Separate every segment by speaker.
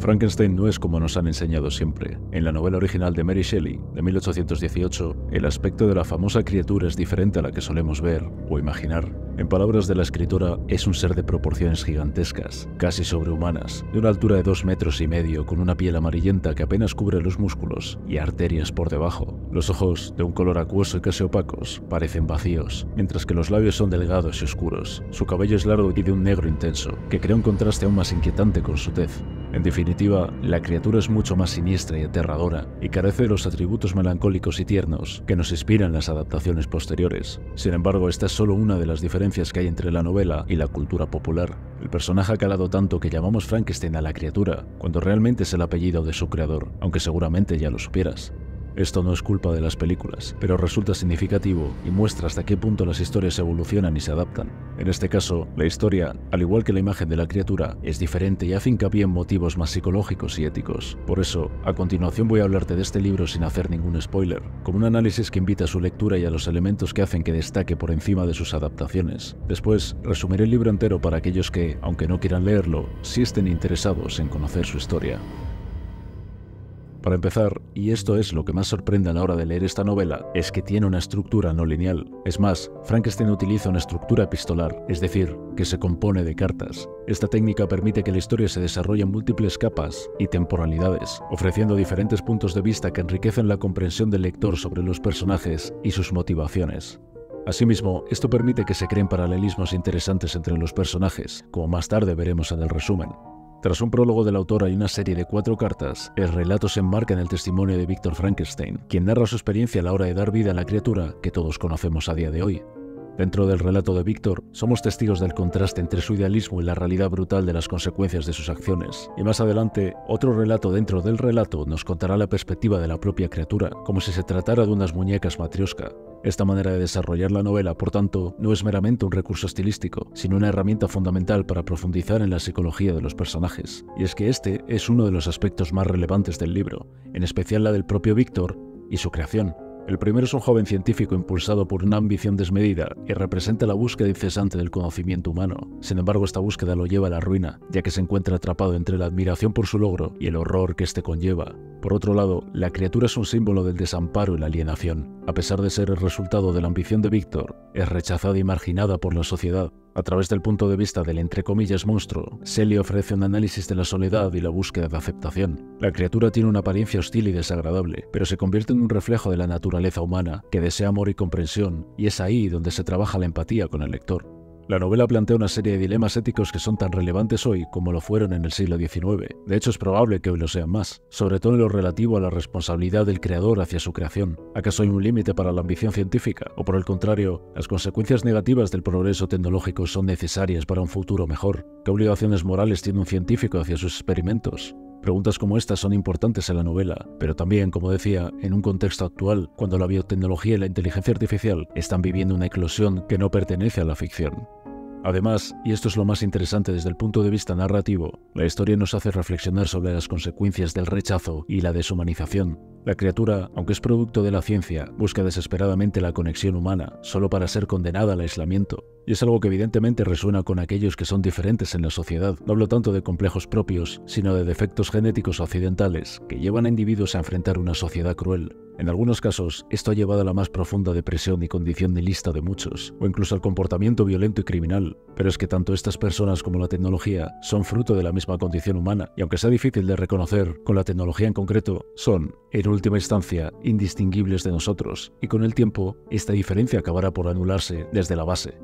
Speaker 1: Frankenstein no es como nos han enseñado siempre. En la novela original de Mary Shelley, de 1818, el aspecto de la famosa criatura es diferente a la que solemos ver o imaginar. En palabras de la escritora, es un ser de proporciones gigantescas, casi sobrehumanas, de una altura de 2,5 metros, con una piel amarillenta que apenas cubre los músculos y arterias por debajo. Los ojos, de un color acuoso y casi opacos, parecen vacíos, mientras que los labios son delgados y oscuros. Su cabello es largo y de un negro intenso, que crea un contraste aún más inquietante con su tez. En definitiva, la criatura es mucho más siniestra y aterradora, y carece de los atributos melancólicos y tiernos que nos inspiran las adaptaciones posteriores. Sin embargo, esta es solo una de las diferencias que hay entre la novela y la cultura popular. El personaje ha calado tanto que llamamos Frankenstein a la criatura, cuando realmente es el apellido de su creador, aunque seguramente ya lo supieras. Esto no es culpa de las películas, pero resulta significativo y muestra hasta qué punto las historias evolucionan y se adaptan. En este caso, la historia, al igual que la imagen de la criatura, es diferente y hace hincapié en motivos más psicológicos y éticos. Por eso, a continuación voy a hablarte de este libro sin hacer ningún spoiler, con un análisis que invita a su lectura y a los elementos que hacen que destaque por encima de sus adaptaciones. Después, resumiré el libro entero para aquellos que, aunque no quieran leerlo, sí estén interesados en conocer su historia. Para empezar, y esto es lo que más sorprende a la hora de leer esta novela, es que tiene una estructura no lineal. Es más, Frankenstein utiliza una estructura epistolar, es decir, que se compone de cartas. Esta técnica permite que la historia se desarrolle en múltiples capas y temporalidades, ofreciendo diferentes puntos de vista que enriquecen la comprensión del lector sobre los personajes y sus motivaciones. Asimismo, esto permite que se creen paralelismos interesantes entre los personajes, como más tarde veremos en el resumen. Tras un prólogo de la autora y una serie de 4 cartas, el relato se enmarca en el testimonio de Víctor Frankenstein, quien narra su experiencia a la hora de dar vida a la criatura que todos conocemos a día de hoy. Dentro del relato de Víctor, somos testigos del contraste entre su idealismo y la realidad brutal de las consecuencias de sus acciones. Y más adelante, otro relato dentro del relato nos contará la perspectiva de la propia criatura, como si se tratara de unas muñecas matrioska. Esta manera de desarrollar la novela, por tanto, no es meramente un recurso estilístico, sino una herramienta fundamental para profundizar en la psicología de los personajes. Y es que este es uno de los aspectos más relevantes del libro, en especial la del propio Víctor y su creación. El primero es un joven científico impulsado por una ambición desmedida y representa la búsqueda incesante del conocimiento humano. Sin embargo, esta búsqueda lo lleva a la ruina, ya que se encuentra atrapado entre la admiración por su logro y el horror que éste conlleva. Por otro lado, la criatura es un símbolo del desamparo y la alienación. A pesar de ser el resultado de la ambición de Víctor, es rechazada y marginada por la sociedad. A través del punto de vista del entre comillas monstruo, Shelley ofrece un análisis de la soledad y la búsqueda de aceptación. La criatura tiene una apariencia hostil y desagradable, pero se convierte en un reflejo de la naturaleza humana, que desea amor y comprensión, y es ahí donde se trabaja la empatía con el lector. La novela plantea una serie de dilemas éticos que son tan relevantes hoy como lo fueron en el siglo XIX. De hecho, es probable que hoy lo sean más, sobre todo en lo relativo a la responsabilidad del creador hacia su creación. ¿Acaso hay un límite para la ambición científica? ¿O por el contrario, las consecuencias negativas del progreso tecnológico son necesarias para un futuro mejor? ¿Qué obligaciones morales tiene un científico hacia sus experimentos? Preguntas como estas son importantes en la novela, pero también, como decía, en un contexto actual, cuando la biotecnología y la inteligencia artificial están viviendo una eclosión que no pertenece a la ficción. Además, y esto es lo más interesante desde el punto de vista narrativo, la historia nos hace reflexionar sobre las consecuencias del rechazo y la deshumanización. La criatura, aunque es producto de la ciencia, busca desesperadamente la conexión humana, solo para ser condenada al aislamiento. Y es algo que evidentemente resuena con aquellos que son diferentes en la sociedad. No hablo tanto de complejos propios, sino de defectos genéticos occidentales que llevan a individuos a enfrentar una sociedad cruel. En algunos casos, esto ha llevado a la más profunda depresión y condición nihilista de muchos, o incluso al comportamiento violento y criminal. Pero es que tanto estas personas como la tecnología son fruto de la misma condición humana, y aunque sea difícil de reconocer, con la tecnología en concreto, son, en última instancia, indistinguibles de nosotros, y con el tiempo, esta diferencia acabará por anularse desde la base.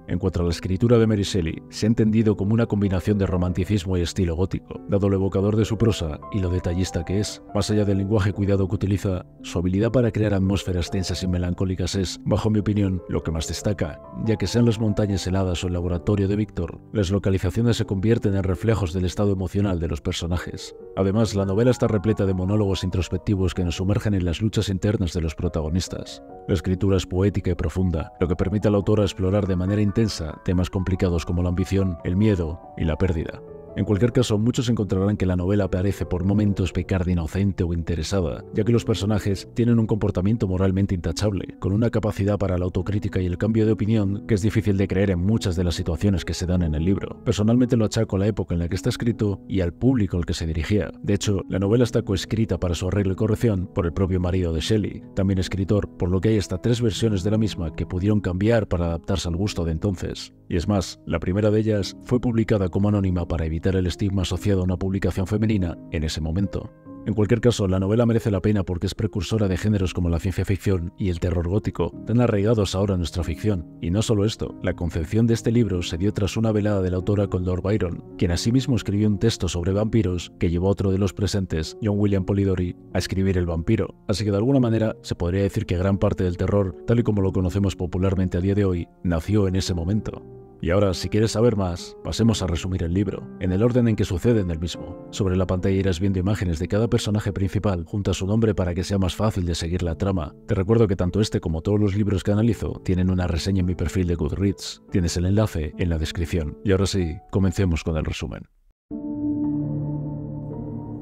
Speaker 1: En cuanto a la escritura de Mary Shelley, se ha entendido como una combinación de romanticismo y estilo gótico, dado lo evocador de su prosa y lo detallista que es. Más allá del lenguaje cuidado que utiliza, su habilidad para crear atmósferas tensas y melancólicas es, bajo mi opinión, lo que más destaca, ya que sean las montañas heladas o el laboratorio de Víctor, las localizaciones se convierten en reflejos del estado emocional de los personajes. Además, la novela está repleta de monólogos introspectivos que nos sumergen en las luchas internas de los protagonistas. La escritura es poética y profunda, lo que permite a la autora explorar de manera intensa temas complicados como la ambición, el miedo y la pérdida. En cualquier caso, muchos encontrarán que la novela parece por momentos pecar de inocente o interesada, ya que los personajes tienen un comportamiento moralmente intachable, con una capacidad para la autocrítica y el cambio de opinión que es difícil de creer en muchas de las situaciones que se dan en el libro. Personalmente lo achaco a la época en la que está escrito y al público al que se dirigía. De hecho, la novela está coescrita para su arreglo y corrección por el propio marido de Shelley, también escritor, por lo que hay hasta 3 versiones de la misma que pudieron cambiar para adaptarse al gusto de entonces. Y es más, la primera de ellas fue publicada como anónima para evitar el estigma asociado a una publicación femenina en ese momento. En cualquier caso, la novela merece la pena porque es precursora de géneros como la ciencia ficción y el terror gótico, tan arraigados ahora en nuestra ficción. Y no solo esto, la concepción de este libro se dio tras una velada de la autora con Lord Byron, quien asimismo escribió un texto sobre vampiros que llevó a otro de los presentes, John William Polidori, a escribir El vampiro. Así que de alguna manera se podría decir que gran parte del terror, tal y como lo conocemos popularmente a día de hoy, nació en ese momento. Y ahora, si quieres saber más, pasemos a resumir el libro, en el orden en que sucede en el mismo. Sobre la pantalla irás viendo imágenes de cada personaje principal junto a su nombre para que sea más fácil de seguir la trama. Te recuerdo que tanto este como todos los libros que analizo tienen una reseña en mi perfil de Goodreads. Tienes el enlace en la descripción. Y ahora sí, comencemos con el resumen.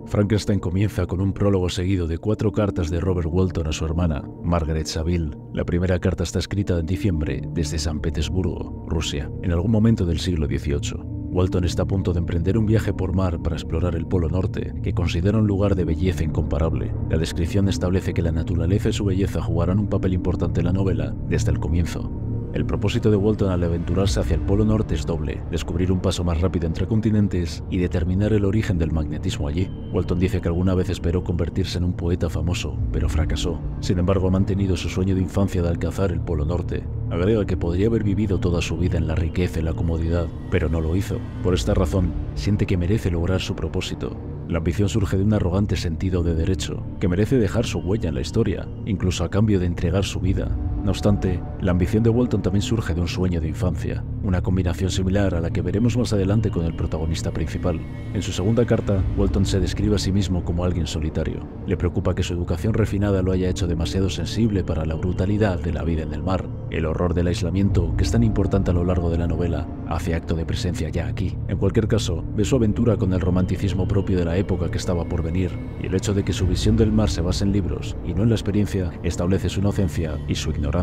Speaker 1: Frankenstein comienza con un prólogo seguido de 4 cartas de Robert Walton a su hermana, Margaret Saville. La primera carta está escrita en diciembre desde San Petersburgo, Rusia, en algún momento del siglo XVIII. Walton está a punto de emprender un viaje por mar para explorar el Polo Norte, que considera un lugar de belleza incomparable. La descripción establece que la naturaleza y su belleza jugarán un papel importante en la novela desde el comienzo. El propósito de Walton al aventurarse hacia el Polo Norte es doble: descubrir un paso más rápido entre continentes y determinar el origen del magnetismo allí. Walton dice que alguna vez esperó convertirse en un poeta famoso, pero fracasó. Sin embargo, ha mantenido su sueño de infancia de alcanzar el Polo Norte. Agrega que podría haber vivido toda su vida en la riqueza y la comodidad, pero no lo hizo. Por esta razón, siente que merece lograr su propósito. La ambición surge de un arrogante sentido de derecho, que merece dejar su huella en la historia, incluso a cambio de entregar su vida. No obstante, la ambición de Walton también surge de un sueño de infancia, una combinación similar a la que veremos más adelante con el protagonista principal. En su segunda carta, Walton se describe a sí mismo como alguien solitario. Le preocupa que su educación refinada lo haya hecho demasiado sensible para la brutalidad de la vida en el mar. El horror del aislamiento, que es tan importante a lo largo de la novela, hace acto de presencia ya aquí. En cualquier caso, ve su aventura con el romanticismo propio de la época que estaba por venir, y el hecho de que su visión del mar se base en libros y no en la experiencia establece su inocencia y su ignorancia.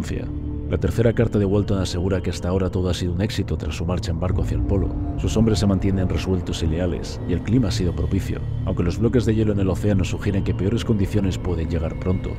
Speaker 1: La tercera carta de Walton asegura que hasta ahora todo ha sido un éxito tras su marcha en barco hacia el polo. Sus hombres se mantienen resueltos y leales, y el clima ha sido propicio, aunque los bloques de hielo en el océano sugieren que peores condiciones pueden llegar pronto.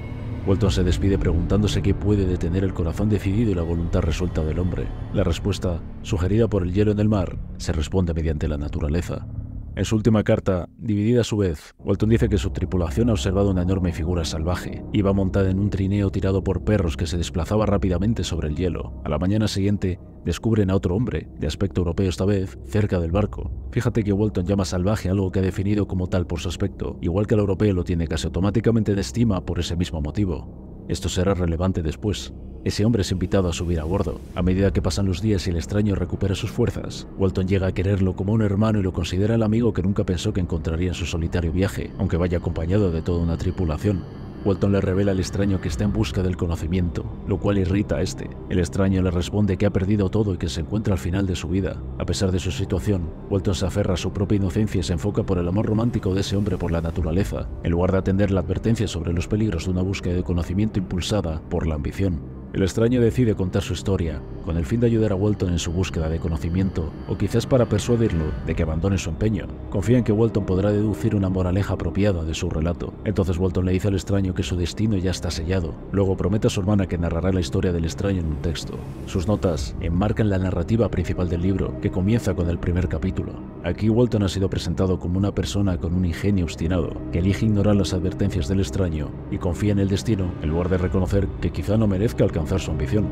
Speaker 1: Walton se despide preguntándose qué puede detener el corazón decidido y la voluntad resuelta del hombre. La respuesta, sugerida por el hielo en el mar, se responde mediante la naturaleza. En su última carta, dividida a su vez, Walton dice que su tripulación ha observado una enorme figura salvaje. Iba montada en un trineo tirado por perros que se desplazaba rápidamente sobre el hielo. A la mañana siguiente, descubren a otro hombre, de aspecto europeo esta vez, cerca del barco. Fíjate que Walton llama salvaje algo que ha definido como tal por su aspecto, igual que el europeo lo tiene casi automáticamente de estima por ese mismo motivo. Esto será relevante después. Ese hombre es invitado a subir a bordo. A medida que pasan los días y el extraño recupera sus fuerzas, Walton llega a quererlo como un hermano y lo considera el amigo que nunca pensó que encontraría en su solitario viaje, aunque vaya acompañado de toda una tripulación. Walton le revela al extraño que está en busca del conocimiento, lo cual irrita a este. El extraño le responde que ha perdido todo y que se encuentra al final de su vida. A pesar de su situación, Walton se aferra a su propia inocencia y se enfoca por el amor romántico de ese hombre por la naturaleza, en lugar de atender la advertencia sobre los peligros de una búsqueda de conocimiento impulsada por la ambición. El extraño decide contar su historia, con el fin de ayudar a Walton en su búsqueda de conocimiento, o quizás para persuadirlo de que abandone su empeño. Confía en que Walton podrá deducir una moraleja apropiada de su relato. Entonces Walton le dice al extraño que su destino ya está sellado. Luego promete a su hermana que narrará la historia del extraño en un texto. Sus notas enmarcan la narrativa principal del libro, que comienza con el primer capítulo. Aquí Walton ha sido presentado como una persona con un ingenio obstinado, que elige ignorar las advertencias del extraño y confía en el destino, en lugar de reconocer que quizá no merezca alcanzar su ambición.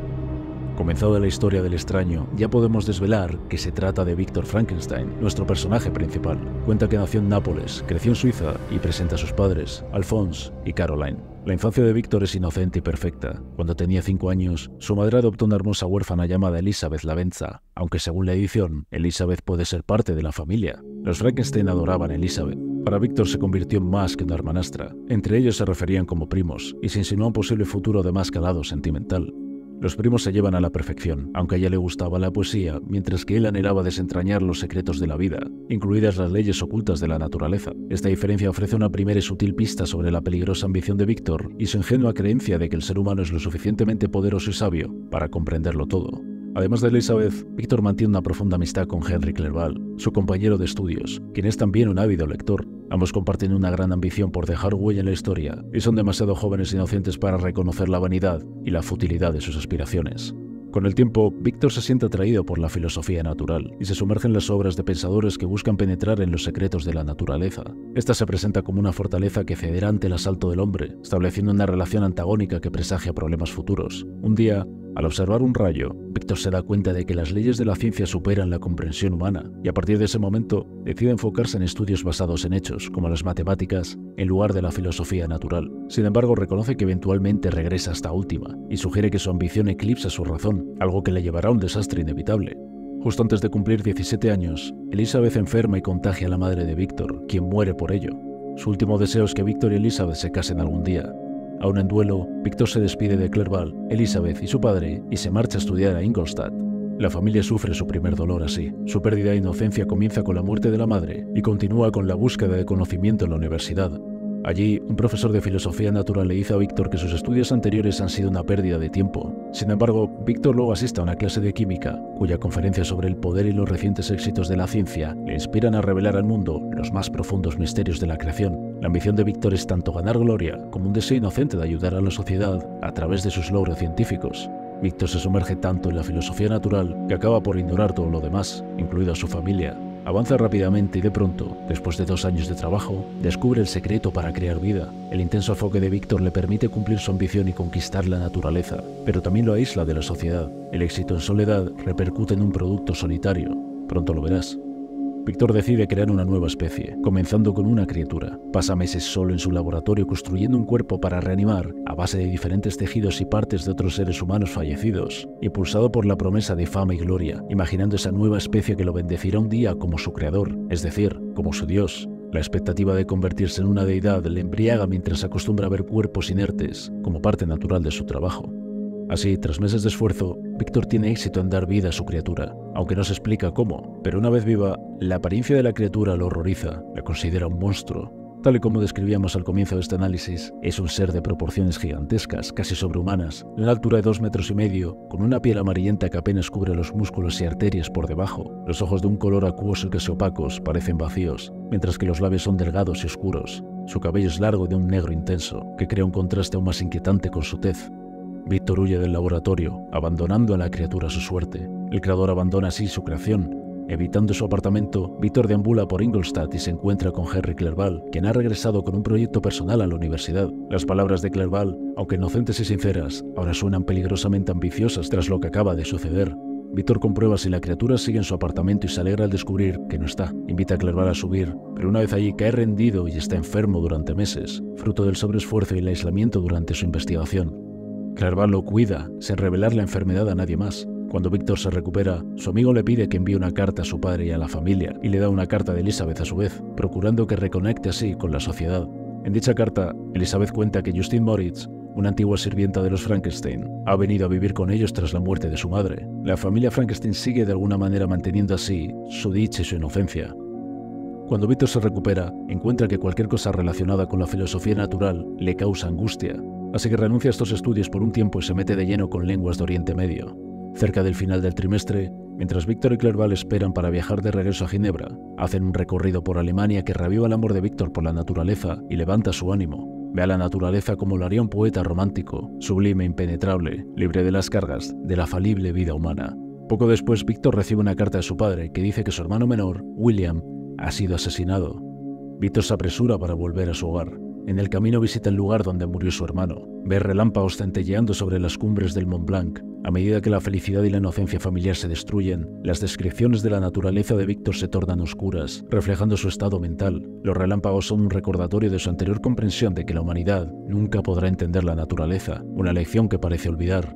Speaker 1: Comenzada la historia del extraño, ya podemos desvelar que se trata de Víctor Frankenstein, nuestro personaje principal. Cuenta que nació en Nápoles, creció en Suiza y presenta a sus padres, Alphonse y Caroline. La infancia de Víctor es inocente y perfecta. Cuando tenía 5 años, su madre adoptó una hermosa huérfana llamada Elizabeth Lavenza, aunque según la edición, Elizabeth puede ser parte de la familia. Los Frankenstein adoraban a Elizabeth. Para Víctor se convirtió en más que una hermanastra. Entre ellos se referían como primos y se insinuó un posible futuro de más calado sentimental. Los primos se llevan a la perfección, aunque a ella le gustaba la poesía, mientras que él anhelaba desentrañar los secretos de la vida, incluidas las leyes ocultas de la naturaleza. Esta diferencia ofrece una primera y sutil pista sobre la peligrosa ambición de Víctor y su ingenua creencia de que el ser humano es lo suficientemente poderoso y sabio para comprenderlo todo. Además de Elizabeth, Víctor mantiene una profunda amistad con Henry Clerval, su compañero de estudios, quien es también un ávido lector. Ambos comparten una gran ambición por dejar huella en la historia y son demasiado jóvenes e inocentes para reconocer la vanidad y la futilidad de sus aspiraciones. Con el tiempo, Víctor se siente atraído por la filosofía natural y se sumerge en las obras de pensadores que buscan penetrar en los secretos de la naturaleza. Esta se presenta como una fortaleza que cederá ante el asalto del hombre, estableciendo una relación antagónica que presagia problemas futuros. Un día, al observar un rayo, Víctor se da cuenta de que las leyes de la ciencia superan la comprensión humana, y a partir de ese momento decide enfocarse en estudios basados en hechos, como las matemáticas, en lugar de la filosofía natural. Sin embargo, reconoce que eventualmente regresa a esta última, y sugiere que su ambición eclipsa su razón, algo que le llevará a un desastre inevitable. Justo antes de cumplir 17 años, Elizabeth enferma y contagia a la madre de Víctor, quien muere por ello. Su último deseo es que Víctor y Elizabeth se casen algún día. Aún en duelo, Víctor se despide de Clerval, Elizabeth y su padre y se marcha a estudiar a Ingolstadt. La familia sufre su primer dolor así. Su pérdida de inocencia comienza con la muerte de la madre y continúa con la búsqueda de conocimiento en la universidad. Allí, un profesor de filosofía natural le dice a Víctor que sus estudios anteriores han sido una pérdida de tiempo. Sin embargo, Víctor luego asiste a una clase de química, cuya conferencia sobre el poder y los recientes éxitos de la ciencia le inspiran a revelar al mundo los más profundos misterios de la creación. La ambición de Víctor es tanto ganar gloria como un deseo inocente de ayudar a la sociedad a través de sus logros científicos. Víctor se sumerge tanto en la filosofía natural que acaba por ignorar todo lo demás, incluido a su familia. Avanza rápidamente y de pronto, después de 2 años de trabajo, descubre el secreto para crear vida. El intenso enfoque de Víctor le permite cumplir su ambición y conquistar la naturaleza, pero también lo aísla de la sociedad. El éxito en soledad repercute en un producto solitario. Pronto lo verás. Víctor decide crear una nueva especie, comenzando con una criatura. Pasa meses solo en su laboratorio construyendo un cuerpo para reanimar a base de diferentes tejidos y partes de otros seres humanos fallecidos, impulsado por la promesa de fama y gloria, imaginando esa nueva especie que lo bendecirá un día como su creador, es decir, como su Dios. La expectativa de convertirse en una deidad le embriaga mientras se acostumbra a ver cuerpos inertes como parte natural de su trabajo. Así, tras meses de esfuerzo, Víctor tiene éxito en dar vida a su criatura, aunque no se explica cómo, pero una vez viva, la apariencia de la criatura lo horroriza, la considera un monstruo. Tal y como describíamos al comienzo de este análisis, es un ser de proporciones gigantescas, casi sobrehumanas, de una altura de 2,5 metros, con una piel amarillenta que apenas cubre los músculos y arterias por debajo. Los ojos de un color acuoso y casi opacos parecen vacíos, mientras que los labios son delgados y oscuros. Su cabello es largo de un negro intenso, que crea un contraste aún más inquietante con su tez. Víctor huye del laboratorio, abandonando a la criatura a su suerte. El creador abandona así su creación. Evitando su apartamento, Víctor deambula por Ingolstadt y se encuentra con Henry Clerval, quien ha regresado con un proyecto personal a la universidad. Las palabras de Clerval, aunque inocentes y sinceras, ahora suenan peligrosamente ambiciosas tras lo que acaba de suceder. Víctor comprueba si la criatura sigue en su apartamento y se alegra al descubrir que no está. Invita a Clerval a subir, pero una vez allí cae rendido y está enfermo durante meses, fruto del sobreesfuerzo y el aislamiento durante su investigación. Clerval lo cuida, sin revelar la enfermedad a nadie más. Cuando Víctor se recupera, su amigo le pide que envíe una carta a su padre y a la familia, y le da una carta de Elizabeth a su vez, procurando que reconecte así con la sociedad. En dicha carta, Elizabeth cuenta que Justine Moritz, una antigua sirvienta de los Frankenstein, ha venido a vivir con ellos tras la muerte de su madre. La familia Frankenstein sigue de alguna manera manteniendo así su dicha y su inocencia. Cuando Víctor se recupera, encuentra que cualquier cosa relacionada con la filosofía natural le causa angustia, así que renuncia a estos estudios por un tiempo y se mete de lleno con lenguas de Oriente Medio. Cerca del final del trimestre, mientras Víctor y Clerval esperan para viajar de regreso a Ginebra, hacen un recorrido por Alemania que reaviva el amor de Víctor por la naturaleza y levanta su ánimo. Ve a la naturaleza como lo haría un poeta romántico, sublime e impenetrable, libre de las cargas de la falible vida humana. Poco después, Víctor recibe una carta de su padre que dice que su hermano menor, William, ha sido asesinado. Víctor se apresura para volver a su hogar. En el camino visita el lugar donde murió su hermano. Ve relámpagos centelleando sobre las cumbres del Mont Blanc. A medida que la felicidad y la inocencia familiar se destruyen, las descripciones de la naturaleza de Víctor se tornan oscuras, reflejando su estado mental. Los relámpagos son un recordatorio de su anterior comprensión de que la humanidad nunca podrá entender la naturaleza, una lección que parece olvidar.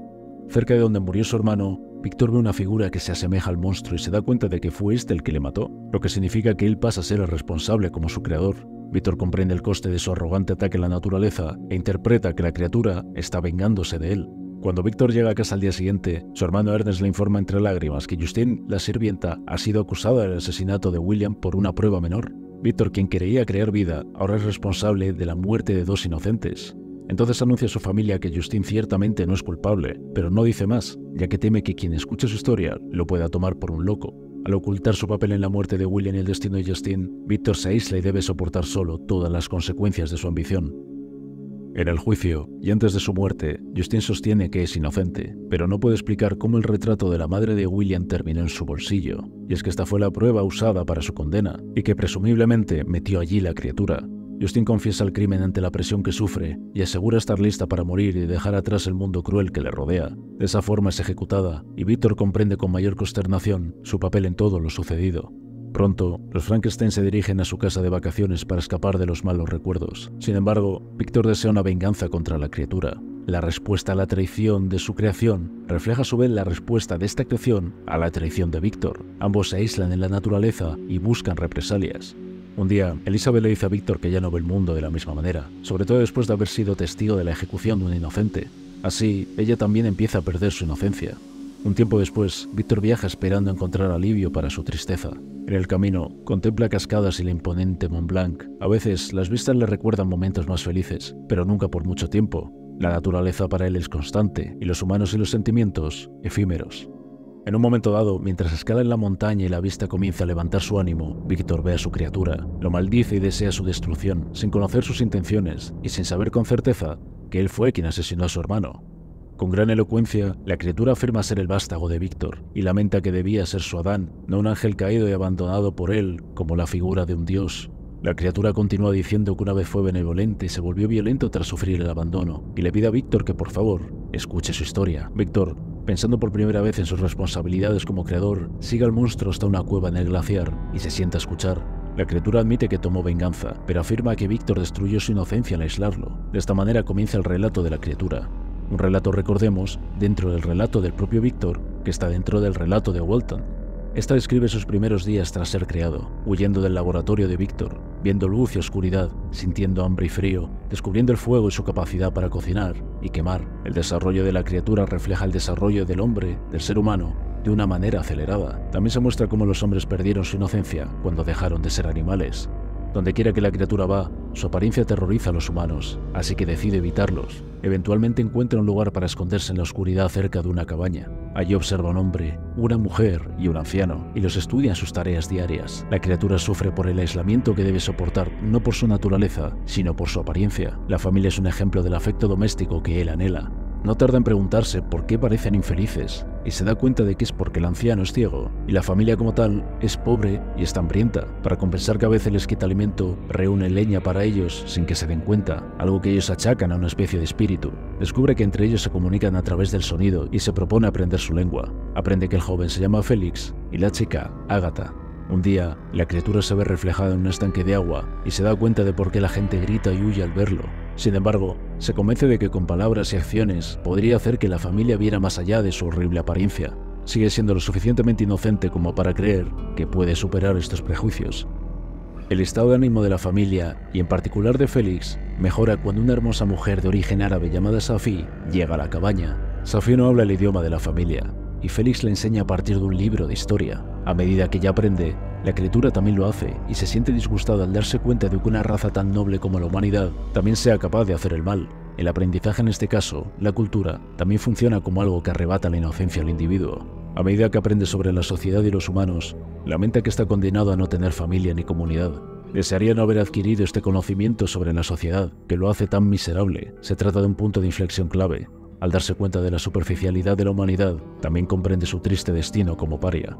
Speaker 1: Cerca de donde murió su hermano, Víctor ve una figura que se asemeja al monstruo y se da cuenta de que fue este el que le mató, lo que significa que él pasa a ser el responsable como su creador. Víctor comprende el coste de su arrogante ataque a la naturaleza e interpreta que la criatura está vengándose de él. Cuando Víctor llega a casa al día siguiente, su hermano Ernest le informa entre lágrimas que Justine, la sirvienta, ha sido acusada del asesinato de William por una prueba menor. Víctor, quien quería crear vida, ahora es responsable de la muerte de 2 inocentes. Entonces anuncia a su familia que Justine ciertamente no es culpable, pero no dice más, ya que teme que quien escuche su historia lo pueda tomar por un loco. Al ocultar su papel en la muerte de William y el destino de Justine, Víctor se aísla y debe soportar solo todas las consecuencias de su ambición. En el juicio, y antes de su muerte, Justine sostiene que es inocente, pero no puede explicar cómo el retrato de la madre de William terminó en su bolsillo, y es que esta fue la prueba usada para su condena, y que presumiblemente metió allí la criatura. Justine confiesa el crimen ante la presión que sufre, y asegura estar lista para morir y dejar atrás el mundo cruel que le rodea. De esa forma es ejecutada, y Víctor comprende con mayor consternación su papel en todo lo sucedido. Pronto, los Frankenstein se dirigen a su casa de vacaciones para escapar de los malos recuerdos. Sin embargo, Víctor desea una venganza contra la criatura. La respuesta a la traición de su creación refleja a su vez la respuesta de esta creación a la traición de Víctor. Ambos se aíslan en la naturaleza y buscan represalias. Un día, Elizabeth le dice a Víctor que ya no ve el mundo de la misma manera, sobre todo después de haber sido testigo de la ejecución de un inocente. Así, ella también empieza a perder su inocencia. Un tiempo después, Víctor viaja esperando encontrar alivio para su tristeza. En el camino, contempla cascadas y el imponente Mont Blanc. A veces, las vistas le recuerdan momentos más felices, pero nunca por mucho tiempo. La naturaleza para él es constante, y los humanos y los sentimientos, efímeros. En un momento dado, mientras escala en la montaña y la vista comienza a levantar su ánimo, Víctor ve a su criatura, lo maldice y desea su destrucción, sin conocer sus intenciones y sin saber con certeza que él fue quien asesinó a su hermano. Con gran elocuencia, la criatura afirma ser el vástago de Víctor y lamenta que debía ser su Adán, no un ángel caído y abandonado por él como la figura de un dios. La criatura continúa diciendo que una vez fue benevolente y se volvió violento tras sufrir el abandono, y le pide a Víctor que por favor escuche su historia. Víctor, pensando por primera vez en sus responsabilidades como creador, sigue al monstruo hasta una cueva en el glaciar y se sienta a escuchar. La criatura admite que tomó venganza, pero afirma que Víctor destruyó su inocencia al aislarlo. De esta manera comienza el relato de la criatura. Un relato, recordemos, dentro del relato del propio Víctor, que está dentro del relato de Walton. Esta describe sus primeros días tras ser creado, huyendo del laboratorio de Víctor, viendo luz y oscuridad, sintiendo hambre y frío, descubriendo el fuego y su capacidad para cocinar y quemar. El desarrollo de la criatura refleja el desarrollo del hombre, del ser humano, de una manera acelerada. También se muestra cómo los hombres perdieron su inocencia cuando dejaron de ser animales. Donde quiera que la criatura va, su apariencia aterroriza a los humanos, así que decide evitarlos. Eventualmente encuentra un lugar para esconderse en la oscuridad cerca de una cabaña. Allí observa a un hombre, una mujer y un anciano, y los estudia en sus tareas diarias. La criatura sufre por el aislamiento que debe soportar, no por su naturaleza, sino por su apariencia. La familia es un ejemplo del afecto doméstico que él anhela. No tarda en preguntarse por qué parecen infelices, y se da cuenta de que es porque el anciano es ciego, y la familia como tal es pobre y está hambrienta. Para compensar que a veces les quita alimento, reúne leña para ellos sin que se den cuenta, algo que ellos achacan a una especie de espíritu. Descubre que entre ellos se comunican a través del sonido y se propone aprender su lengua. Aprende que el joven se llama Félix y la chica, Agatha. Un día, la criatura se ve reflejada en un estanque de agua y se da cuenta de por qué la gente grita y huye al verlo. Sin embargo, se convence de que con palabras y acciones podría hacer que la familia viera más allá de su horrible apariencia. Sigue siendo lo suficientemente inocente como para creer que puede superar estos prejuicios. El estado de ánimo de la familia, y en particular de Félix, mejora cuando una hermosa mujer de origen árabe llamada Safi llega a la cabaña. Safi no habla el idioma de la familia, y Félix le enseña a partir de un libro de historia. A medida que ella aprende, la criatura también lo hace y se siente disgustada al darse cuenta de que una raza tan noble como la humanidad también sea capaz de hacer el mal. El aprendizaje, en este caso, la cultura, también funciona como algo que arrebata la inocencia al individuo. A medida que aprende sobre la sociedad y los humanos, lamenta que está condenado a no tener familia ni comunidad. Desearía no haber adquirido este conocimiento sobre la sociedad, que lo hace tan miserable. Se trata de un punto de inflexión clave. Al darse cuenta de la superficialidad de la humanidad, también comprende su triste destino como paria.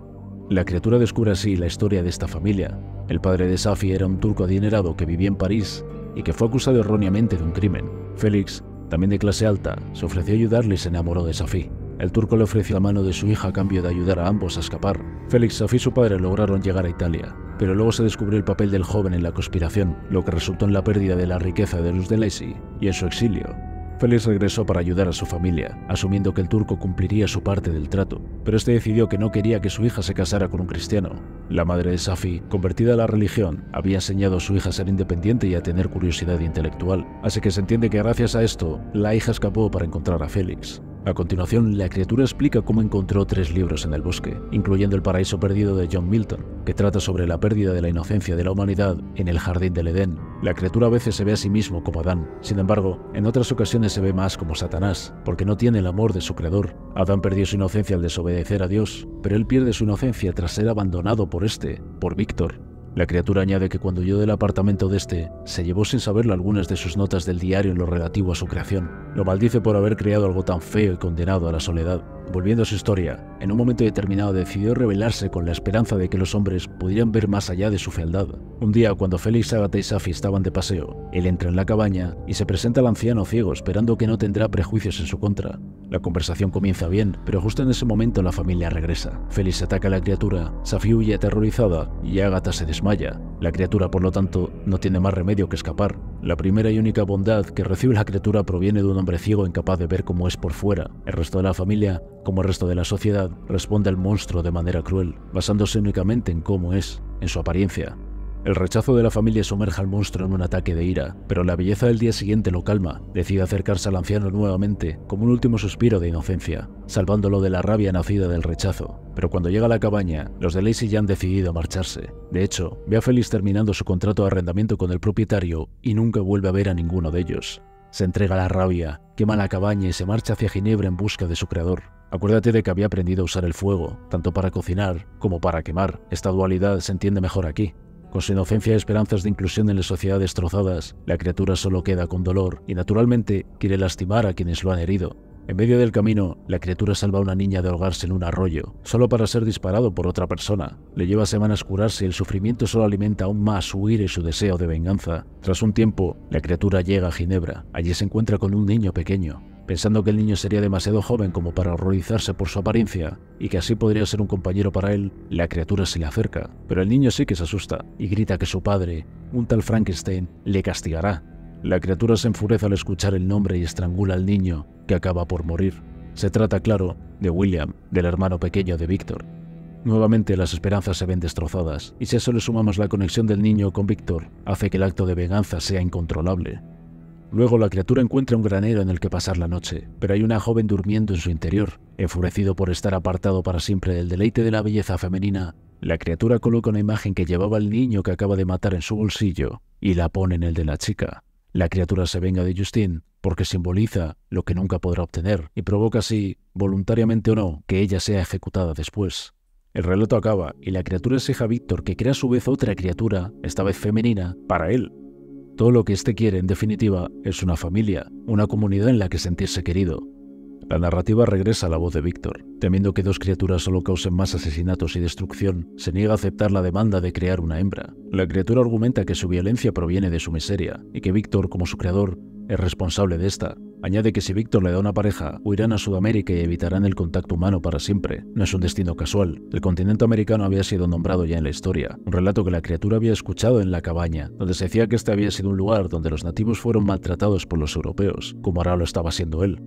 Speaker 1: La criatura descubre así la historia de esta familia. El padre de Safi era un turco adinerado que vivía en París y que fue acusado erróneamente de un crimen. Félix, también de clase alta, se ofreció a ayudarle y se enamoró de Safi. El turco le ofreció la mano de su hija a cambio de ayudar a ambos a escapar. Félix, Safi y su padre lograron llegar a Italia, pero luego se descubrió el papel del joven en la conspiración, lo que resultó en la pérdida de la riqueza de los de Lacy y en su exilio. Félix regresó para ayudar a su familia, asumiendo que el turco cumpliría su parte del trato, pero este decidió que no quería que su hija se casara con un cristiano. La madre de Safi, convertida a la religión, había enseñado a su hija a ser independiente y a tener curiosidad intelectual, así que se entiende que gracias a esto, la hija escapó para encontrar a Félix. A continuación, la criatura explica cómo encontró 3 libros en el bosque, incluyendo El paraíso perdido de John Milton, que trata sobre la pérdida de la inocencia de la humanidad en el jardín del Edén. La criatura a veces se ve a sí mismo como Adán, sin embargo, en otras ocasiones se ve más como Satanás, porque no tiene el amor de su creador. Adán perdió su inocencia al desobedecer a Dios, pero él pierde su inocencia tras ser abandonado por Víctor. La criatura añade que cuando huyó del apartamento de este, se llevó sin saberlo algunas de sus notas del diario en lo relativo a su creación. Lo maldice por haber creado algo tan feo y condenado a la soledad. Volviendo a su historia, en un momento determinado decidió rebelarse con la esperanza de que los hombres pudieran ver más allá de su fealdad. Un día, cuando Félix, Ágata y Safi estaban de paseo, él entra en la cabaña y se presenta al anciano ciego esperando que no tendrá prejuicios en su contra. La conversación comienza bien, pero justo en ese momento la familia regresa. Félix ataca a la criatura, Safi huye aterrorizada y Ágata se desmaya. La criatura, por lo tanto, no tiene más remedio que escapar. La primera y única bondad que recibe la criatura proviene de un hombre ciego incapaz de ver cómo es por fuera. El resto de la familia, como el resto de la sociedad, responde al monstruo de manera cruel, basándose únicamente en cómo es, en su apariencia. El rechazo de la familia sumerge al monstruo en un ataque de ira, pero la belleza del día siguiente lo calma. Decide acercarse al anciano nuevamente, como un último suspiro de inocencia, salvándolo de la rabia nacida del rechazo. Pero cuando llega a la cabaña, los de Lacey ya han decidido marcharse. De hecho, ve a Félix terminando su contrato de arrendamiento con el propietario y nunca vuelve a ver a ninguno de ellos. Se entrega a la rabia, quema la cabaña y se marcha hacia Ginebra en busca de su creador. Acuérdate de que había aprendido a usar el fuego, tanto para cocinar como para quemar. Esta dualidad se entiende mejor aquí. Con su inocencia y esperanzas de inclusión en la sociedad destrozadas, la criatura solo queda con dolor y naturalmente quiere lastimar a quienes lo han herido. En medio del camino, la criatura salva a una niña de ahogarse en un arroyo, solo para ser disparado por otra persona. Le lleva semanas curarse y el sufrimiento solo alimenta aún más su ira y su deseo de venganza. Tras un tiempo, la criatura llega a Ginebra. Allí se encuentra con un niño pequeño. Pensando que el niño sería demasiado joven como para horrorizarse por su apariencia y que así podría ser un compañero para él, la criatura se le acerca. Pero el niño sí que se asusta y grita que su padre, un tal Frankenstein, le castigará. La criatura se enfurece al escuchar el nombre y estrangula al niño, que acaba por morir. Se trata, claro, de William, del hermano pequeño de Víctor. Nuevamente las esperanzas se ven destrozadas, y si a eso le sumamos la conexión del niño con Víctor, hace que el acto de venganza sea incontrolable. Luego la criatura encuentra un granero en el que pasar la noche, pero hay una joven durmiendo en su interior. Enfurecido por estar apartado para siempre del deleite de la belleza femenina, la criatura coloca una imagen que llevaba el niño que acaba de matar en su bolsillo y la pone en el de la chica. La criatura se venga de Justine porque simboliza lo que nunca podrá obtener y provoca así, voluntariamente o no, que ella sea ejecutada después. El relato acaba y la criatura exige a Víctor que crea a su vez otra criatura, esta vez femenina, para él. Todo lo que éste quiere, en definitiva, es una familia, una comunidad en la que sentirse querido. La narrativa regresa a la voz de Víctor. Temiendo que 2 criaturas solo causen más asesinatos y destrucción, se niega a aceptar la demanda de crear una hembra. La criatura argumenta que su violencia proviene de su miseria y que Víctor, como su creador, es responsable de esta. Añade que si Víctor le da una pareja, huirán a Sudamérica y evitarán el contacto humano para siempre. No es un destino casual. El continente americano había sido nombrado ya en la historia, un relato que la criatura había escuchado en la cabaña, donde se decía que este había sido un lugar donde los nativos fueron maltratados por los europeos, como ahora lo estaba siendo él.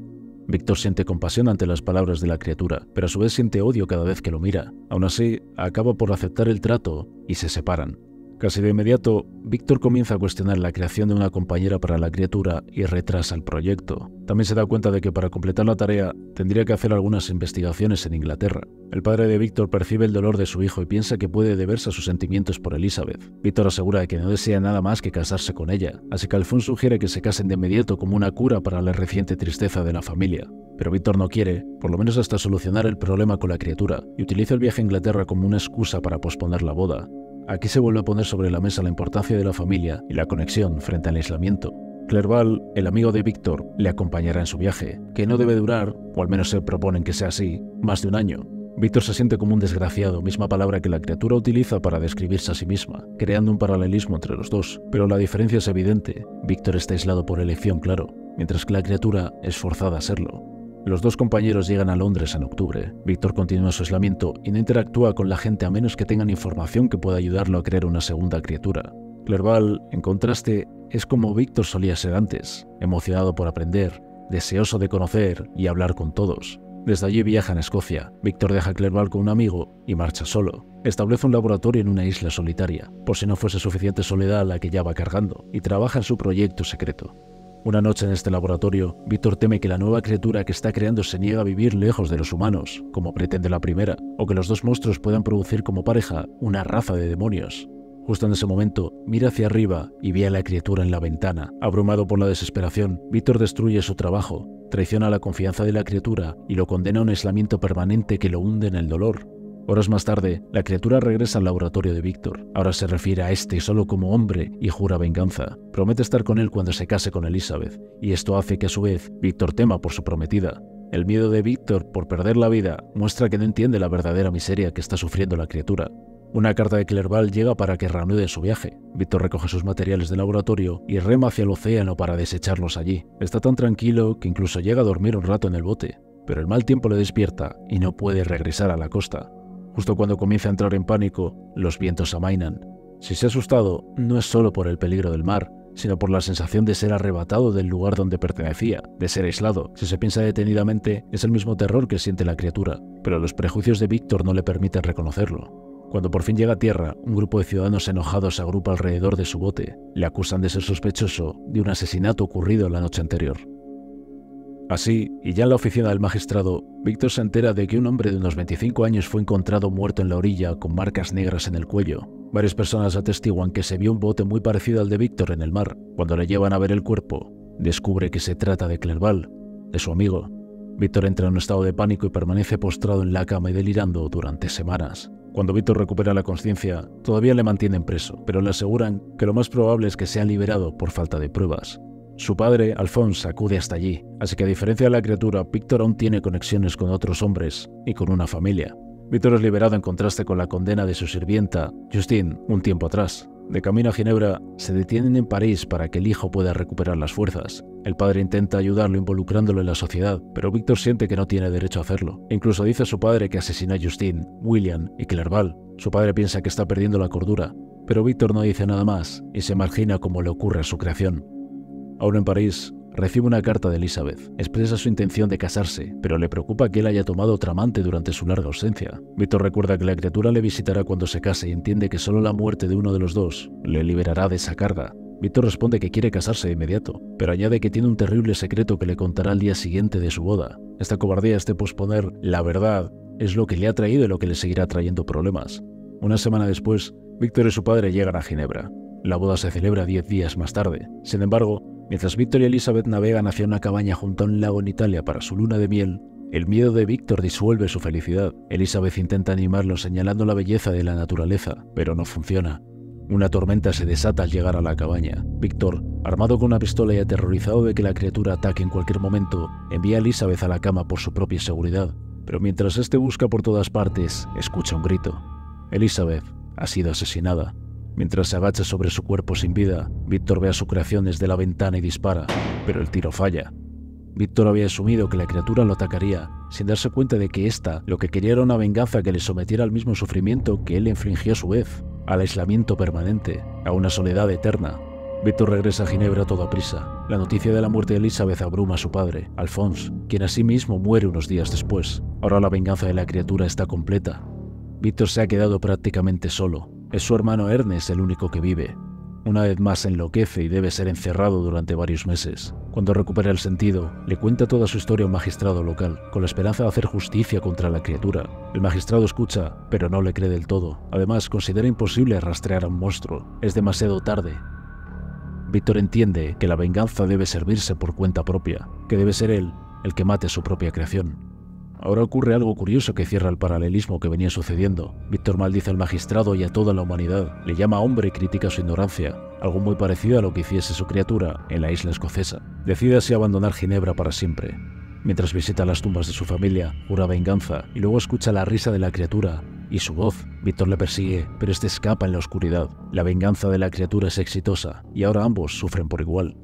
Speaker 1: Víctor siente compasión ante las palabras de la criatura, pero a su vez siente odio cada vez que lo mira. Aún así, acaba por aceptar el trato y se separan. Casi de inmediato, Víctor comienza a cuestionar la creación de una compañera para la criatura y retrasa el proyecto. También se da cuenta de que para completar la tarea tendría que hacer algunas investigaciones en Inglaterra. El padre de Víctor percibe el dolor de su hijo y piensa que puede deberse a sus sentimientos por Elizabeth. Víctor asegura que no desea nada más que casarse con ella, así que Alphonse sugiere que se casen de inmediato como una cura para la reciente tristeza de la familia. Pero Víctor no quiere, por lo menos hasta solucionar el problema con la criatura, y utiliza el viaje a Inglaterra como una excusa para posponer la boda. Aquí se vuelve a poner sobre la mesa la importancia de la familia y la conexión frente al aislamiento. Clerval, el amigo de Víctor, le acompañará en su viaje, que no debe durar, o al menos se proponen que sea así, más de un año. Víctor se siente como un desgraciado, misma palabra que la criatura utiliza para describirse a sí misma, creando un paralelismo entre los dos. Pero la diferencia es evidente. Víctor está aislado por elección, claro, mientras que la criatura es forzada a serlo. Los 2 compañeros llegan a Londres en octubre. Víctor continúa su aislamiento y no interactúa con la gente a menos que tengan información que pueda ayudarlo a crear una segunda criatura. Clerval, en contraste, es como Víctor solía ser antes, emocionado por aprender, deseoso de conocer y hablar con todos. Desde allí viajan a Escocia. Víctor deja a Clerval con un amigo y marcha solo. Establece un laboratorio en una isla solitaria, por si no fuese suficiente soledad la que ya va cargando, y trabaja en su proyecto secreto. Una noche en este laboratorio, Víctor teme que la nueva criatura que está creando se niega a vivir lejos de los humanos, como pretende la primera, o que los dos monstruos puedan producir como pareja una raza de demonios. Justo en ese momento, mira hacia arriba y ve a la criatura en la ventana. Abrumado por la desesperación, Víctor destruye su trabajo, traiciona la confianza de la criatura y lo condena a un aislamiento permanente que lo hunde en el dolor. Horas más tarde, la criatura regresa al laboratorio de Víctor. Ahora se refiere a este solo como hombre y jura venganza. Promete estar con él cuando se case con Elizabeth, y esto hace que a su vez Víctor tema por su prometida. El miedo de Víctor por perder la vida muestra que no entiende la verdadera miseria que está sufriendo la criatura. Una carta de Clerval llega para que reanude su viaje. Víctor recoge sus materiales del laboratorio y rema hacia el océano para desecharlos allí. Está tan tranquilo que incluso llega a dormir un rato en el bote, pero el mal tiempo le despierta y no puede regresar a la costa. Justo cuando comienza a entrar en pánico, los vientos amainan. Si se ha asustado, no es solo por el peligro del mar, sino por la sensación de ser arrebatado del lugar donde pertenecía, de ser aislado. Si se piensa detenidamente, es el mismo terror que siente la criatura, pero los prejuicios de Víctor no le permiten reconocerlo. Cuando por fin llega a tierra, un grupo de ciudadanos enojados se agrupa alrededor de su bote. Le acusan de ser sospechoso de un asesinato ocurrido la noche anterior. Así, y ya en la oficina del magistrado, Víctor se entera de que un hombre de unos 25 años fue encontrado muerto en la orilla con marcas negras en el cuello. Varias personas atestiguan que se vio un bote muy parecido al de Víctor en el mar. Cuando le llevan a ver el cuerpo, descubre que se trata de Clerval, de su amigo. Víctor entra en un estado de pánico y permanece postrado en la cama y delirando durante semanas. Cuando Víctor recupera la conciencia, todavía le mantienen preso, pero le aseguran que lo más probable es que sea liberado por falta de pruebas. Su padre, Alphonse, acude hasta allí, así que a diferencia de la criatura, Víctor aún tiene conexiones con otros hombres y con una familia. Víctor es liberado en contraste con la condena de su sirvienta, Justine, un tiempo atrás. De camino a Ginebra, se detienen en París para que el hijo pueda recuperar las fuerzas. El padre intenta ayudarlo involucrándolo en la sociedad, pero Víctor siente que no tiene derecho a hacerlo. E incluso dice a su padre que asesinó a Justine, William y Clerval. Su padre piensa que está perdiendo la cordura, pero Víctor no dice nada más y se imagina cómo le ocurre a su creación. Aún en París, recibe una carta de Elizabeth. Expresa su intención de casarse, pero le preocupa que él haya tomado otra amante durante su larga ausencia. Víctor recuerda que la criatura le visitará cuando se case y entiende que solo la muerte de uno de los dos le liberará de esa carga. Víctor responde que quiere casarse de inmediato, pero añade que tiene un terrible secreto que le contará al día siguiente de su boda. Esta cobardía, este posponer la verdad, es lo que le ha traído y lo que le seguirá trayendo problemas. Una semana después, Víctor y su padre llegan a Ginebra. La boda se celebra 10 días más tarde. Sin embargo, mientras Víctor y Elizabeth navegan hacia una cabaña junto a un lago en Italia para su luna de miel, el miedo de Víctor disuelve su felicidad. Elizabeth intenta animarlo señalando la belleza de la naturaleza, pero no funciona. Una tormenta se desata al llegar a la cabaña. Víctor, armado con una pistola y aterrorizado de que la criatura ataque en cualquier momento, envía a Elizabeth a la cama por su propia seguridad. Pero mientras este busca por todas partes, escucha un grito. Elizabeth ha sido asesinada. Mientras se agacha sobre su cuerpo sin vida, Víctor ve a su creación desde la ventana y dispara, pero el tiro falla. Víctor había asumido que la criatura lo atacaría, sin darse cuenta de que ésta lo que quería era una venganza que le sometiera al mismo sufrimiento que él le infligió a su vez, al aislamiento permanente, a una soledad eterna. Víctor regresa a Ginebra a toda prisa. La noticia de la muerte de Elizabeth abruma a su padre, Alphonse, quien asimismo muere unos días después. Ahora la venganza de la criatura está completa. Víctor se ha quedado prácticamente solo. Es su hermano Ernest el único que vive. Una vez más enloquece y debe ser encerrado durante varios meses. Cuando recupera el sentido, le cuenta toda su historia a un magistrado local, con la esperanza de hacer justicia contra la criatura. El magistrado escucha, pero no le cree del todo. Además, considera imposible rastrear a un monstruo. Es demasiado tarde. Víctor entiende que la venganza debe servirse por cuenta propia, que debe ser él el que mate su propia creación. Ahora ocurre algo curioso que cierra el paralelismo que venía sucediendo. Víctor maldice al magistrado y a toda la humanidad. Le llama hombre y critica su ignorancia, algo muy parecido a lo que hiciese su criatura en la isla escocesa. Decide así abandonar Ginebra para siempre. Mientras visita las tumbas de su familia, jura venganza y luego escucha la risa de la criatura y su voz. Víctor le persigue, pero este escapa en la oscuridad. La venganza de la criatura es exitosa y ahora ambos sufren por igual.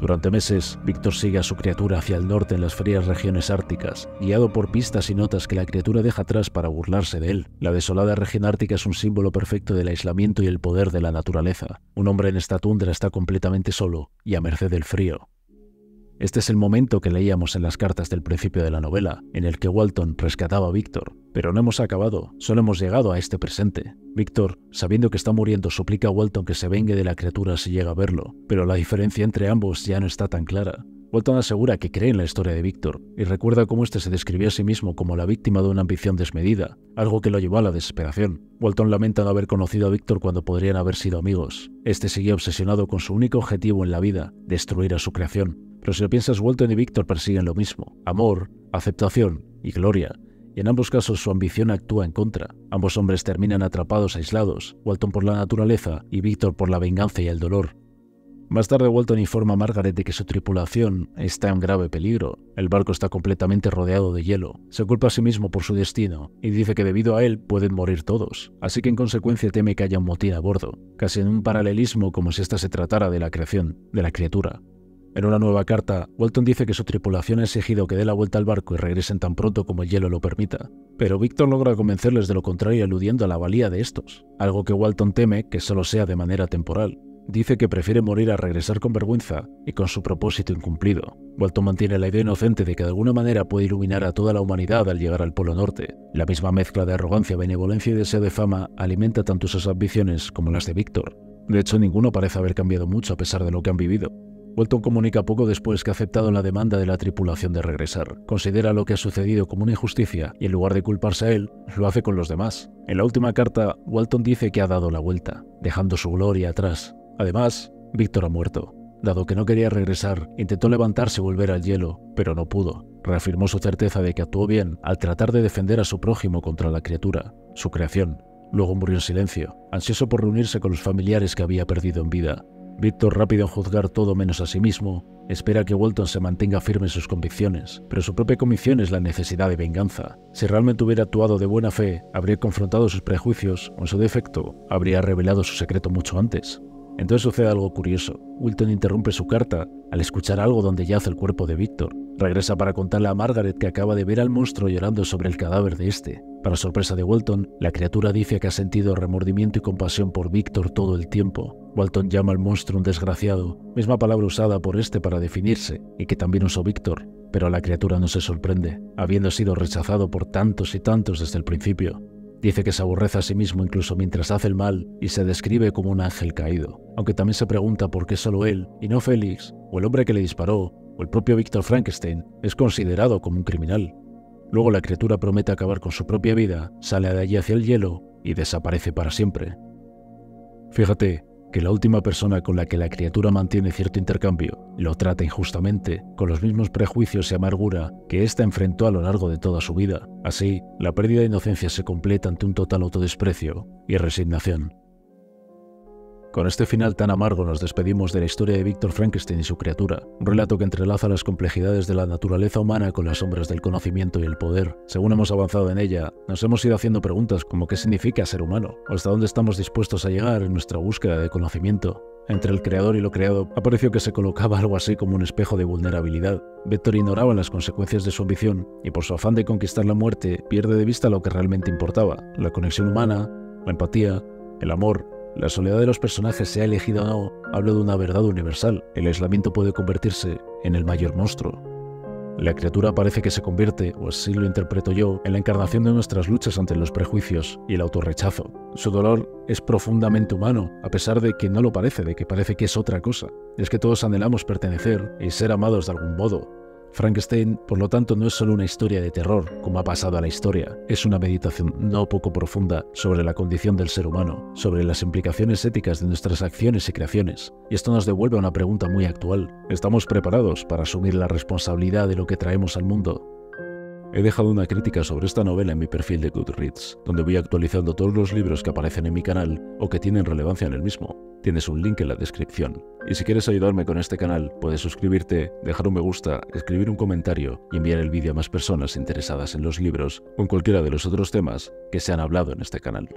Speaker 1: Durante meses, Víctor sigue a su criatura hacia el norte en las frías regiones árticas, guiado por pistas y notas que la criatura deja atrás para burlarse de él. La desolada región ártica es un símbolo perfecto del aislamiento y el poder de la naturaleza. Un hombre en esta tundra está completamente solo y a merced del frío. Este es el momento que leíamos en las cartas del principio de la novela, en el que Walton rescataba a Víctor. Pero no hemos acabado, solo hemos llegado a este presente. Víctor, sabiendo que está muriendo, suplica a Walton que se vengue de la criatura si llega a verlo, pero la diferencia entre ambos ya no está tan clara. Walton asegura que cree en la historia de Víctor y recuerda cómo este se describió a sí mismo como la víctima de una ambición desmedida, algo que lo llevó a la desesperación. Walton lamenta no haber conocido a Víctor cuando podrían haber sido amigos. Este seguía obsesionado con su único objetivo en la vida, destruir a su creación. Pero si lo piensas, Walton y Víctor persiguen lo mismo: amor, aceptación y gloria. Y en ambos casos su ambición actúa en contra. Ambos hombres terminan atrapados aislados, Walton por la naturaleza y Víctor por la venganza y el dolor. Más tarde Walton informa a Margaret de que su tripulación está en grave peligro. El barco está completamente rodeado de hielo. Se culpa a sí mismo por su destino y dice que debido a él pueden morir todos, así que en consecuencia teme que haya un motín a bordo, casi en un paralelismo como si ésta se tratara de la creación, de la criatura. En una nueva carta, Walton dice que su tripulación ha exigido que dé la vuelta al barco y regresen tan pronto como el hielo lo permita. Pero Víctor logra convencerles de lo contrario aludiendo a la valía de estos, algo que Walton teme que solo sea de manera temporal. Dice que prefiere morir a regresar con vergüenza y con su propósito incumplido. Walton mantiene la idea inocente de que de alguna manera puede iluminar a toda la humanidad al llegar al Polo Norte. La misma mezcla de arrogancia, benevolencia y deseo de fama alimenta tanto sus ambiciones como las de Víctor. De hecho, ninguno parece haber cambiado mucho a pesar de lo que han vivido. Walton comunica poco después que ha aceptado la demanda de la tripulación de regresar. Considera lo que ha sucedido como una injusticia y en lugar de culparse a él, lo hace con los demás. En la última carta, Walton dice que ha dado la vuelta, dejando su gloria atrás. Además, Víctor ha muerto. Dado que no quería regresar, intentó levantarse y volver al hielo, pero no pudo. Reafirmó su certeza de que actuó bien al tratar de defender a su prójimo contra la criatura, su creación. Luego murió en silencio, ansioso por reunirse con los familiares que había perdido en vida. Víctor, rápido en juzgar todo menos a sí mismo, espera que Walton se mantenga firme en sus convicciones, pero su propia convicción es la necesidad de venganza. Si realmente hubiera actuado de buena fe, habría confrontado sus prejuicios o, en su defecto, habría revelado su secreto mucho antes. Entonces sucede algo curioso. Walton interrumpe su carta al escuchar algo donde yace el cuerpo de Víctor. Regresa para contarle a Margaret que acaba de ver al monstruo llorando sobre el cadáver de este. Para sorpresa de Walton, la criatura dice que ha sentido remordimiento y compasión por Víctor todo el tiempo. Walton llama al monstruo un desgraciado, misma palabra usada por este para definirse, y que también usó Víctor. Pero la criatura no se sorprende, habiendo sido rechazado por tantos y tantos desde el principio. Dice que se aborrece a sí mismo incluso mientras hace el mal y se describe como un ángel caído, aunque también se pregunta por qué solo él, y no Félix, o el hombre que le disparó, o el propio Víctor Frankenstein, es considerado como un criminal. Luego la criatura promete acabar con su propia vida, sale de allí hacia el hielo y desaparece para siempre. Fíjate que la última persona con la que la criatura mantiene cierto intercambio lo trata injustamente, con los mismos prejuicios y amargura que ésta enfrentó a lo largo de toda su vida. Así, la pérdida de inocencia se completa ante un total autodesprecio y resignación. Con este final tan amargo nos despedimos de la historia de Víctor Frankenstein y su criatura, un relato que entrelaza las complejidades de la naturaleza humana con las sombras del conocimiento y el poder. Según hemos avanzado en ella, nos hemos ido haciendo preguntas como qué significa ser humano, o hasta dónde estamos dispuestos a llegar en nuestra búsqueda de conocimiento. Entre el creador y lo creado, apareció que se colocaba algo así como un espejo de vulnerabilidad. Víctor ignoraba las consecuencias de su ambición y por su afán de conquistar la muerte, pierde de vista lo que realmente importaba: la conexión humana, la empatía, el amor. La soledad de los personajes, sea elegido o no, habla de una verdad universal. El aislamiento puede convertirse en el mayor monstruo. La criatura parece que se convierte, o así lo interpreto yo, en la encarnación de nuestras luchas ante los prejuicios y el autorrechazo. Su dolor es profundamente humano, a pesar de que no lo parece, de que parece que es otra cosa. Es que todos anhelamos pertenecer y ser amados de algún modo. Frankenstein, por lo tanto, no es solo una historia de terror, como ha pasado a la historia. Es una meditación no poco profunda sobre la condición del ser humano, sobre las implicaciones éticas de nuestras acciones y creaciones. Y esto nos devuelve a una pregunta muy actual. ¿Estamos preparados para asumir la responsabilidad de lo que traemos al mundo? He dejado una crítica sobre esta novela en mi perfil de Goodreads, donde voy actualizando todos los libros que aparecen en mi canal o que tienen relevancia en el mismo. Tienes un link en la descripción. Y si quieres ayudarme con este canal, puedes suscribirte, dejar un me gusta, escribir un comentario y enviar el vídeo a más personas interesadas en los libros o en cualquiera de los otros temas que se han hablado en este canal.